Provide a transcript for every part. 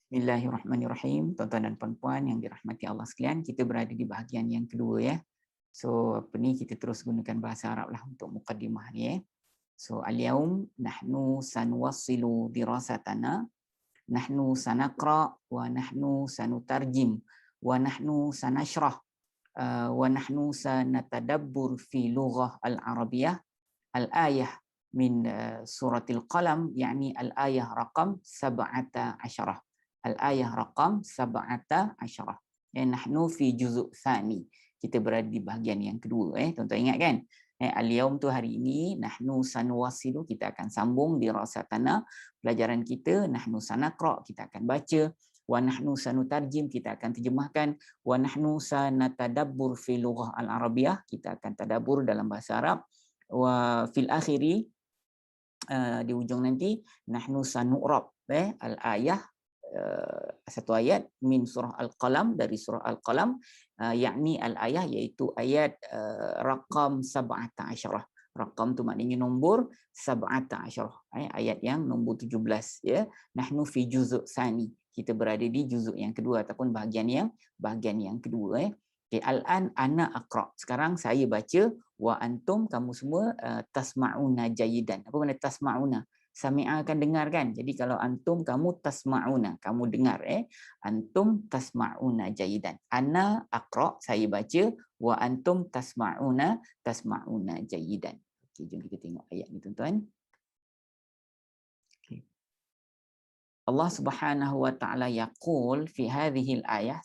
Bismillahirrahmanirrahim. Tuan-tuan dan puan-puan yang dirahmati Allah sekalian, kita berada di bahagian yang kedua ya. So apa ni, kita terus gunakan bahasa Arab lah untuk mukaddimah ni ya. So al-yaum nahnu sanwassilu dirasatana, nahnu sanaqra wa nahnu sanutarjim wa nahnu sanashrah wa nahnu sanatadabbur fi lughah al-arabiyyah al-ayah min suratil qalam, yakni al-ayah raqam 17. Al-ayah raqam 17. Ya, nahnu fi juzuk tsani. Kita berada di bahagian yang kedua tuan-tuan ingat kan? Al-yaum tu hari ini, nahnu sanwasilu, kita akan sambung di rasatana pelajaran kita, nahnu sanaqra, kita akan baca, wa nahnu sanutarjim, kita akan terjemahkan, wa nahnu sanatadabbur fi lughah al-arabiyyah, kita akan tadabbur dalam bahasa Arab, wa fil akhiri, di ujung nanti, nahnu sanu'rab al-ayah, satu ayat min surah Al-Qalam, dari surah Al-Qalam, yakni al-ayah, iaitu ayat raqam 17. Raqam tu maknanya nombor 17, ayat yang nombor 17 ya. Nahnu fi juzuk tsani, kita berada di juzuk yang kedua ataupun bahagian yang kedua Okay, al-an ana aqra. Sekarang saya baca, wa antum, kamu semua tasma'una jayidan. Apa makna tasma'una? Sami'a akan dengar kan? Jadi kalau antum, kamu tasma'una, kamu dengar antum tasma'una jayidan. Ana aqra, saya baca, wa antum tasma'una jayidan. Okey, jom kita tengok ayat ni tuan-tuan. Okay. Allah Subhanahu wa taala yaqul fi hadhihi al-ayah,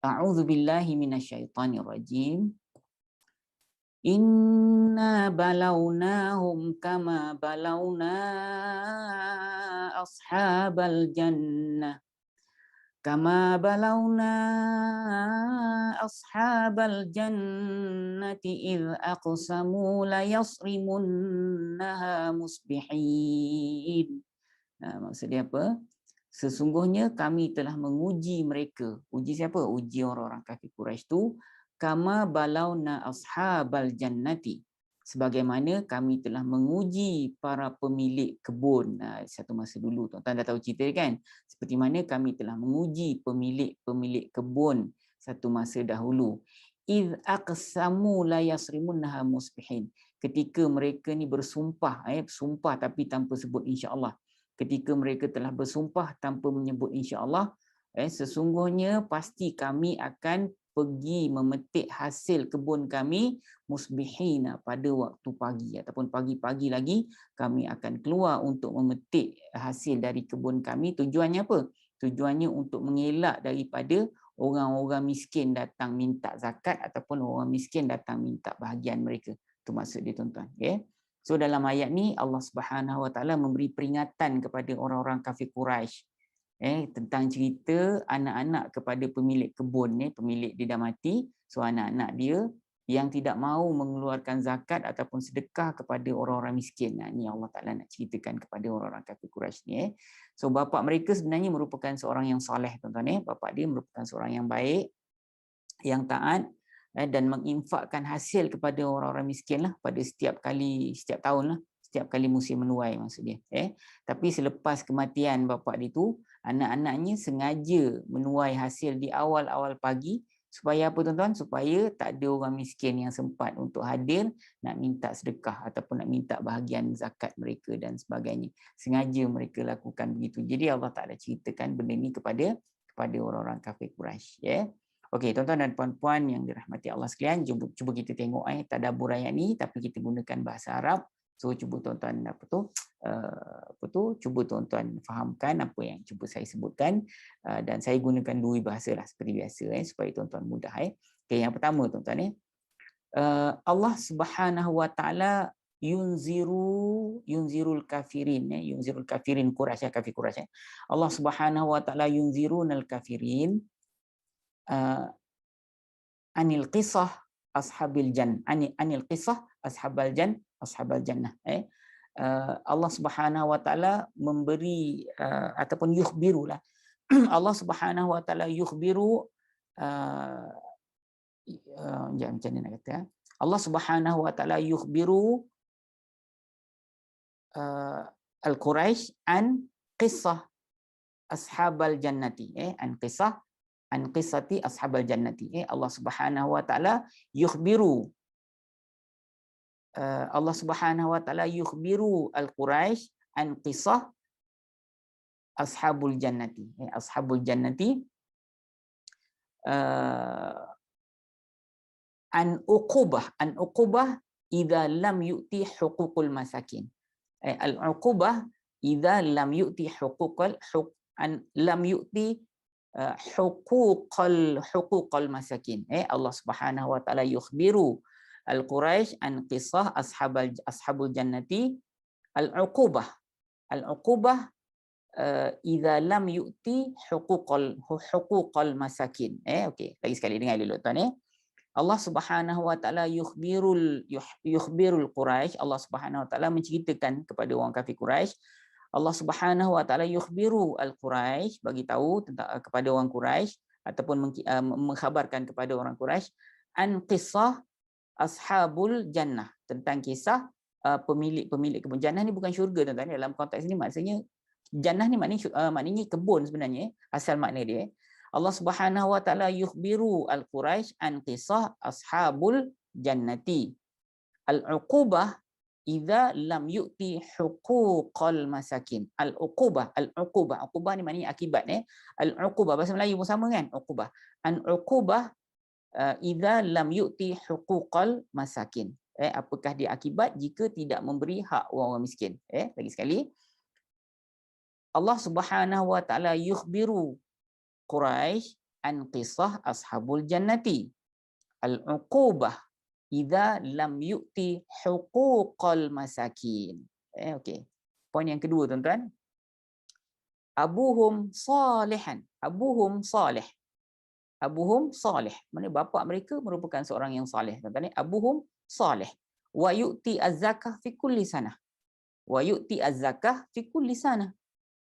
A'udzu billahi minasyaitonir rajim. Inna balawnahum kama balawna ashabal jannah. Kama balawna ashabal jannati idh aqsamu la yasrimunnaha musbihin. Maksudnya apa? Sesungguhnya kami telah menguji mereka. Uji siapa? Uji orang-orang kafir Quraisy tu. Kama balawna ashabal jannati. Sebagaimana kami telah menguji para pemilik kebun satu masa dulu. Tuan-tuan dah tahu cerita kan? Seperti mana kami telah menguji pemilik kebun satu masa dahulu. Idh aqsamu la yasrimunnaha musbihin. Ketika mereka ni bersumpah, sumpah tapi tanpa sebut insya-Allah. Ketika mereka telah bersumpah tanpa menyebut insya-Allah, sesungguhnya pasti kami akan pergi memetik hasil kebun kami musbihina, pada waktu pagi ataupun pagi-pagi lagi kami akan keluar untuk memetik hasil dari kebun kami. Tujuannya apa? Tujuannya untuk mengelak daripada orang-orang miskin datang minta zakat ataupun orang miskin datang minta bahagian mereka. Itu maksud dia tuan-tuan. Okay? So dalam ayat ni Allah Subhanahu wa taala memberi peringatan kepada orang-orang kafir Quraisy tentang cerita anak-anak kepada pemilik kebun pemilik dia dah mati. So anak-anak dia yang tidak mahu mengeluarkan zakat ataupun sedekah kepada orang-orang miskin. Ni Allah Taala nak ceritakan kepada orang-orang kafir Quraisy ni. So bapa mereka sebenarnya merupakan seorang yang soleh tuan-tuan Bapa dia merupakan seorang yang baik, yang taat dan menginfakkan hasil kepada orang-orang miskin lah pada setiap tahun lah, setiap kali musim menuai maksudnya. Tapi selepas kematian bapa dia tu, anak-anaknya sengaja menuai hasil di awal-awal pagi supaya apa tuan-tuan? Supaya tak ada orang miskin yang sempat untuk hadir nak minta sedekah ataupun nak minta bahagian zakat mereka dan sebagainya. Sengaja mereka lakukan begitu. Jadi Allah Taala ceritakan benda ni kepada orang-orang kafir Quraisy Okey, tuan-tuan dan puan-puan yang dirahmati Allah sekalian, cuba kita tengok tadabbur ayat ni tapi kita gunakan bahasa Arab. So cuba tuan-tuan cuba tuan-tuan fahamkan apa yang cuba saya sebutkan dan saya gunakan dua bahasa lah seperti biasa supaya tuan-tuan mudah Okey, yang pertama tuan-tuan Allah Subhanahu wa taala yunzirul kafirin yunzirul kafirin Quraisy kafir Quraisy Allah Subhanahu wa taala yunzirunal kafirin anil qisah ashabil jannah anil qisah ashabal jannah Allah Subhanahu wa taala memberi ataupun yukhbirulah Allah Subhanahu wa taala yukhbiru macam mana nak kata Allah Subhanahu wa taala yukhbiru al-Quraisy an qissah ashabal jannati, an qissati ashabal jannati, Allah Subhanahu wa taala yukhbiru, Allah Subhanahu wa taala yukhbiru al-Quraisy an qissah ashabul jannati, ashabul jannati, an uqubah idza lam yu'ti huququl masakin, al-uqubah idza lam yu'ti lam yu'ti huquqal masakin, Allah Subhanahu wa taala yukhbiru al-Quraisy an qissah ashabul jannati, al-uqubah idza lam yu'ti huquqal masakin. Okey, lagi sekali dengar dulu tuan. Allah Subhanahu wa taala yukhbirul Quraisy, Allah Subhanahu wa taala menceritakan kepada orang kafir Quraisy, Allah Subhanahu wa taala yukhbiru al-Quraisy, bagi tahu tentang kepada orang Quraisy ataupun mengkhabarkan kepada orang Quraisy an qissah ashabul jannah, tentang kisah pemilik kebun. Jannah ni bukan syurga tuan-tuan, dalam konteks ni maksudnya jannah ni maknanya kebun sebenarnya, asal makna dia. Allah Subhanahu wa taala yukhbiru al-Quraisy an qissah ashabul jannati, al-uqubah idza lam yu'ti huquqal masakin. Al-uqubah ni maknanya akibat. Al-uqubah bahasa Melayu pun sama kan, uqubah. An-uqubah idza lam yu'ti huquqal masakin, apakah dia akibat jika tidak memberi hak orang miskin. Lagi sekali, Allah Subhanahu wa taala yukhbiru Quraisy an qissah ashabul jannati, al-uqubah idza lam yu'ti huquqal masakin. Okey. Poin yang kedua tuan-tuan, abuhum salih. Mana bapa mereka merupakan seorang yang saleh tuan-tuan. Abuhum salih wa yu'ti az-zakah fi kulli sanah.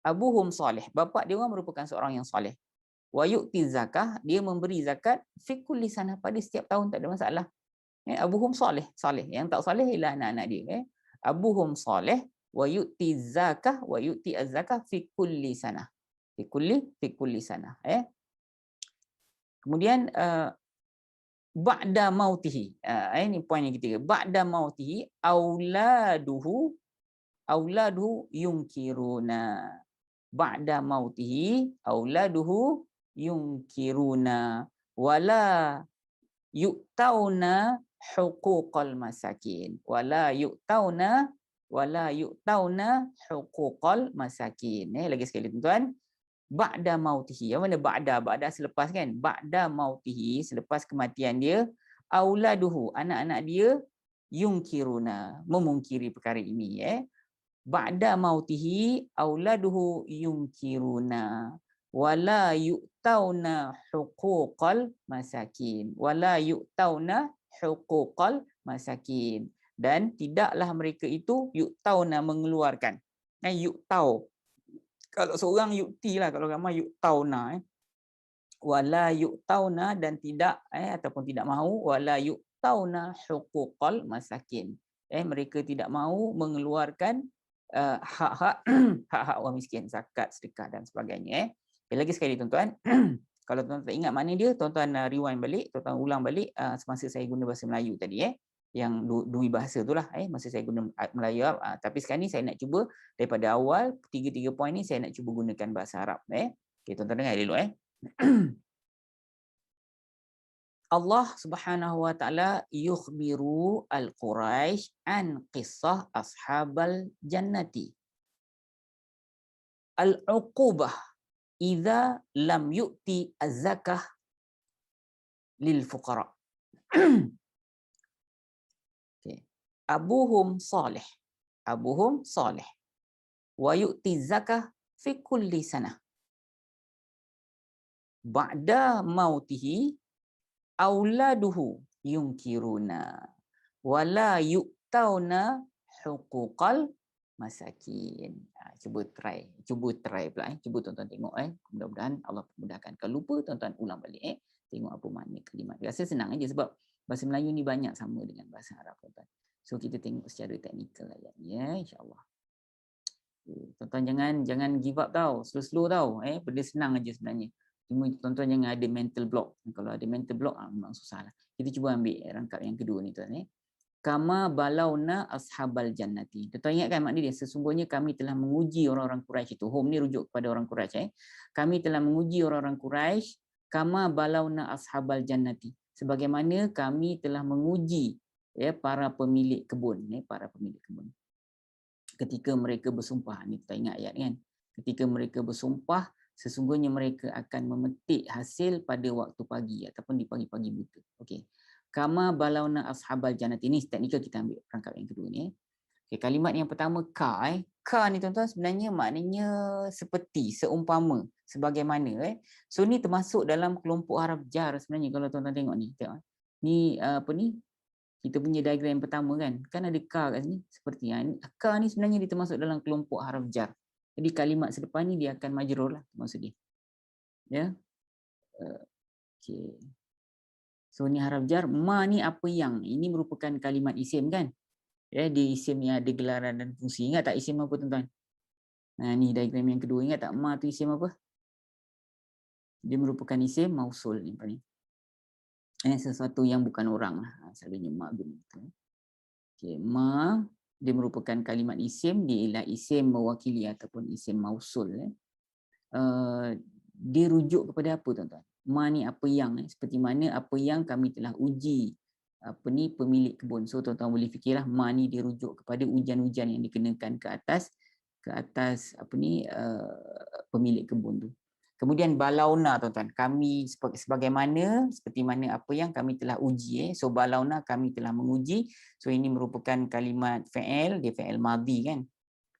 Abuhum salih, bapa dia orang merupakan seorang yang saleh. Wa yu'ti zakah, dia memberi zakat fi kulli sanah, pada setiap tahun, tak ada masalah. Abuhum salih. Yang tak saleh ialah anak-anak dia. Abuhum salih wa yu'ti zakah wa yu'ti az-zakah fi kulli sanah. Fi kulli sanah. Kemudian ba'da mautihi. Ini poin yang ketiga. Ba'da mautihi auladuhu yunkiruna. Ba'da mautihi auladuhu yunkiruna wala yu'tauna huquqal masakin. Wala yu'tauna huquqal masakin. Lagi sekali tuan-tuan. Ba'da mautihi. Yang mana ba'da selepas kan? Ba'da mautihi, selepas kematian dia, auladuhu, anak-anak dia, yunkiruna, memungkiri perkara ini. Ba'da mautihi auladuhu yunkiruna wala yu'tauna huquqal masakin. Dan tidaklah mereka itu yu'tauna, mengeluarkan. Yu'tau, kalau seorang yu'ti lah, kalau ramai yu'tauna. Wala yu'tauna, dan tidak ataupun tidak mahu, wala yu'tauna huquqal masakin. Mereka tidak mahu mengeluarkan hak-hak orang miskin, zakat, sedekah dan sebagainya. Lagi sekali tuan-tuan, kalau tuan-tuan tak ingat makna dia, tuan-tuan rewind balik, tuan-tuan ulang balik semasa saya guna bahasa Melayu tadi, yang dua bahasa itulah, masa saya guna Melayu. Tapi sekarang ni saya nak cuba daripada awal, tiga poin ni saya nak cuba gunakan bahasa Arab. Okay, tuan-tuan dengar dulu. Allah Subhanahu wa taala yukhbiru al-Quraisy an qissah ashabal jannati, al-uqubah idza lam yu'ti az-zakah lil fuqara. Okay. Abuhum salih wa yu'ti zakah fi kulli sanah. Ba'da mautihi auladuhu yunkiruna wala yu'tauna huquqal masakin. Cuba try pula. Cuba tuan-tuan tengok. Mudah-mudahan Allah mudahkan. Kalau lupa tuan-tuan ulang balik. Tengok apa makna kalimat. Rasa senang aja sebab bahasa Melayu ni banyak sama dengan bahasa Arab tuan-tuan. So kita tengok secara teknikal ayatnya, insya-Allah. Tuan-tuan jangan give up tau, slow-slow tau. Benda senang aja sebenarnya. Cuma tuan-tuan jangan ada mental block. Kalau ada mental block memang susah lah. Kita cuba ambil rangkap yang kedua ni tuan. Kama balauna ashabal jannati. Tuan ingat kan makna dia? Sesungguhnya kami telah menguji orang-orang Quraisy itu. Hum ni rujuk kepada orang Quraisy. Kami telah menguji orang-orang Quraisy. Kama balauna ashabal jannati. Sebagaimana kami telah menguji para pemilik kebun. Para pemilik kebun. Ketika mereka bersumpah. Ni kita ingat ayat kan. Ketika mereka bersumpah, sesungguhnya mereka akan memetik hasil pada waktu pagi ataupun di pagi-pagi buta. Okey. Kama balauna ashabal jannati. Ini teknikal kita ambil perangkap yang kedua ni. Okay, kalimat yang pertama ka. Ka ni tuan-tuan sebenarnya maknanya seperti, seumpama, sebagaimana. So ni termasuk dalam kelompok haraf jar sebenarnya kalau tuan-tuan tengok ni. Tengok. Ni apa ni? Kita punya diagram yang pertama kan. Kan ada ka kat sini. Seperti ka ni sebenarnya dia termasuk dalam kelompok haraf jar. Jadi kalimat selepas ni dia akan majrur lah maksud dia. Ya. Okey. So ni haraf jar, ma ni apa yang? Ini merupakan kalimat isim kan? Dia isim yang ada gelaran dan fungsi. Ingat tak isim apa tuan-tuan? Nah ni diagram yang kedua. Ingat tak ma tu isim apa? Dia merupakan isim mausul ni. Sesuatu yang bukan orang lah. Selalunya ma begitu. Okay. Ma dia merupakan kalimat isim. Dia ialah isim mewakili ataupun isim mausul. Dia rujuk kepada apa tuan-tuan? Ma ni apa yang seperti mana apa yang kami telah uji pemilik kebun. So tuan-tuan boleh fikirlah ma ni dia rujuk kepada ujian-ujian yang dikenakan ke atas pemilik kebun tu. Kemudian balauna tuan-tuan, kami sebagaimana seperti mana apa yang kami telah uji. So balauna kami telah menguji. So ini merupakan kalimat fa'il, dia fa'il madhi kan.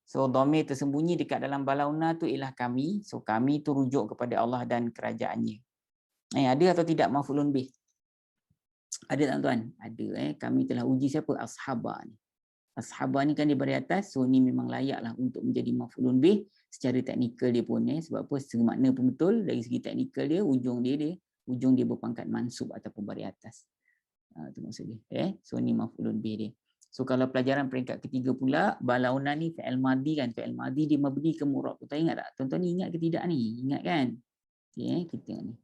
So dhamir tersembunyi dekat dalam balauna tu ialah kami. So kami tu rujuk kepada Allah dan kerajaannya. Ada atau tidak maf'ulun bih? Ada tak tuan? Ada. Kami telah uji siapa? Ashabah ni. Ashabah ni kan dia dari atas. So ni memang layaklah untuk menjadi maf'ulun bih secara teknikal dia pun. Sebab apa? Semakna pun betul. Dari segi teknikal dia, ujung dia berpangkat mansub ataupun dari atas. Itu maksud dia. So ni maf'ulun bih dia. So kalau pelajaran peringkat ketiga pula, balauna ni fi'il madhi kan. Fi'il madhi dia mabni ke murab. Tuan ingat tak? Tuan-tuan ni ingat ke tidak ni? Ingat kan? Okay, kita ni.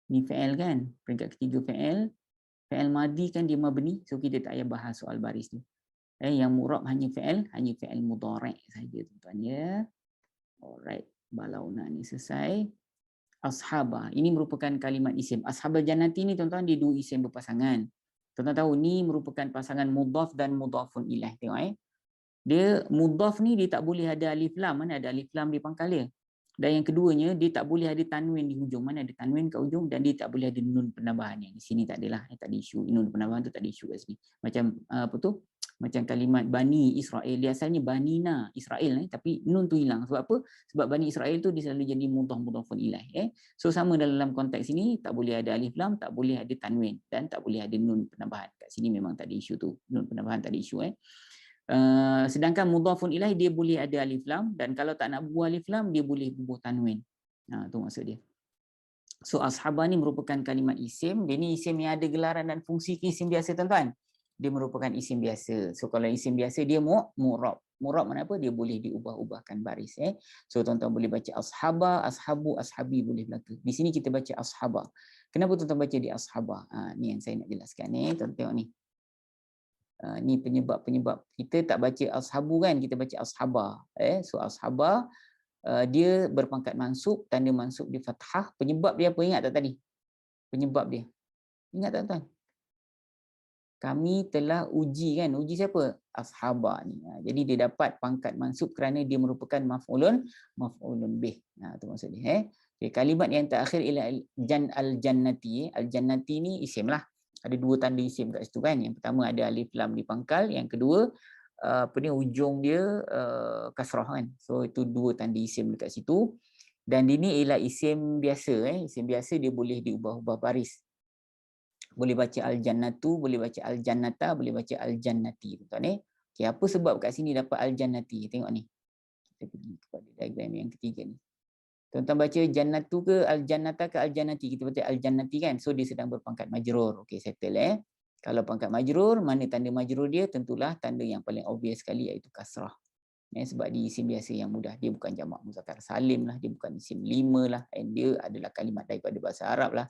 Ni fi'il kan? Peringkat ketiga fi'il. Fi'il madhi kan dia mabni. So kita tak payah bahas soal baris ni. Yang murab hanya fi'il mudhari' saja tuan-tuan ya. Alright. Balauna ni selesai. Ashabah. Ini merupakan kalimat isim. Ashabal jannati ni tuan-tuan dia dua isim berpasangan. Tuan-tuan tahu ni merupakan pasangan mudhaf dan mudhafun ilaih. Tengok Dia mudhaf ni dia tak boleh ada alif lam. Mana ada alif lam di pangkal dia. Dan yang keduanya dia tak boleh ada tanwin di hujung. Mana ada tanwin kat hujung dan dia tak boleh ada nun penambahan. Yang di sini tak adalah. Tak ada isu. Nun penambahan tu tak ada isu kat sini. Macam apa tu? Macam kalimat Bani Israel. Dia asalnya Banina Israel. Tapi nun tu hilang. Sebab apa? Sebab Bani Israel tu dia selalu jadi mudhaf-mudhafun ilaih. So sama dalam konteks ini. Tak boleh ada alif lam. Tak boleh ada tanwin. Dan tak boleh ada nun penambahan. Kat sini memang tak ada isu tu. Nun penambahan tak ada isu. Sedangkan mudhafun ilaih dia boleh ada alif lam. Dan kalau tak nak bubuh alif lam. Dia boleh bubuh tanwin. Tu maksud dia. So ashabah ni merupakan kalimat isim. Dia ni isim yang ada gelaran dan fungsi ke isim biasa tuan-tuan. Dia merupakan isim biasa. So kalau isim biasa dia mu'rab. Mu'rab mana apa? Dia boleh diubah-ubahkan baris. So tuan-tuan boleh baca ashabah, ashabu, ashabi boleh belaka. Di sini kita baca ashabah. Kenapa tuan-tuan baca di ashabah? Ni yang saya nak jelaskan. Tuan-tuan tengok ni. Ni penyebab-penyebab. Kita tak baca ashabu kan? Kita baca ashabah. So ashabah dia berpangkat mansub. Tanda mansub dia fathah. Penyebab dia apa? Ingat tak tadi? Penyebab dia. Ingat tak tuan? Kami telah uji kan. Uji siapa? Ashabah ni. Jadi dia dapat pangkat mansub kerana dia merupakan maf'ulun bih. Itu maksud dia. Okay, kalimat yang terakhir ialah al-jannati. Al-jannati ni isim lah. Ada dua tanda isim kat situ kan. Yang pertama ada alif lam di pangkal. Yang kedua ujung dia kasrah kan. So itu dua tanda isim dekat situ. Dan ini ialah isim biasa. Isim biasa dia boleh diubah-ubah baris. Boleh baca al-jannatu, boleh baca al-jannata, boleh baca al-jannati. Tuan-tuan okay, apa sebab kat sini dapat al-jannati? Tengok ni. Kita pergi kepada diagram yang ketiga ni. Tuan-tuan baca jannatu ke al-jannata ke al-jannati? Kita baca al-jannati kan. So dia sedang berpangkat majrur. Okey, settle Kalau pangkat majrur, mana tanda majrur dia? Tentulah tanda yang paling obvious sekali iaitu kasrah. Sebab dia isim biasa yang mudah, dia bukan jamak muzakkar salim lah, dia bukan isim 5 lah, dia adalah kalimat daripada bahasa Arab lah,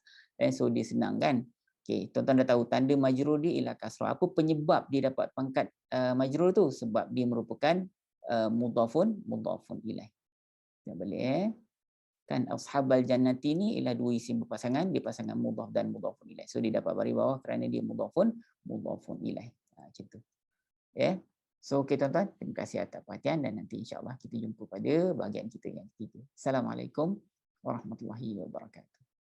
so dia senang kan. Okey, tuan-tuan dah tahu tanda majrur dia ialah kasrah. Apa penyebab dia dapat pangkat majrur tu? Sebab dia merupakan mudhafun ilaih. Tak boleh kan, ashabal jannati ni ialah dua isim berpasangan, dia pasangan mudhaf dan mudhafun ilaih. So dia dapat baris bawah kerana dia mudhafun ilaih. Macam tu. Ya. So okey tuan-tuan, terima kasih atas perhatian dan nanti insya-Allah kita jumpa pada bahagian kita yang ketiga. Assalamualaikum warahmatullahi wabarakatuh.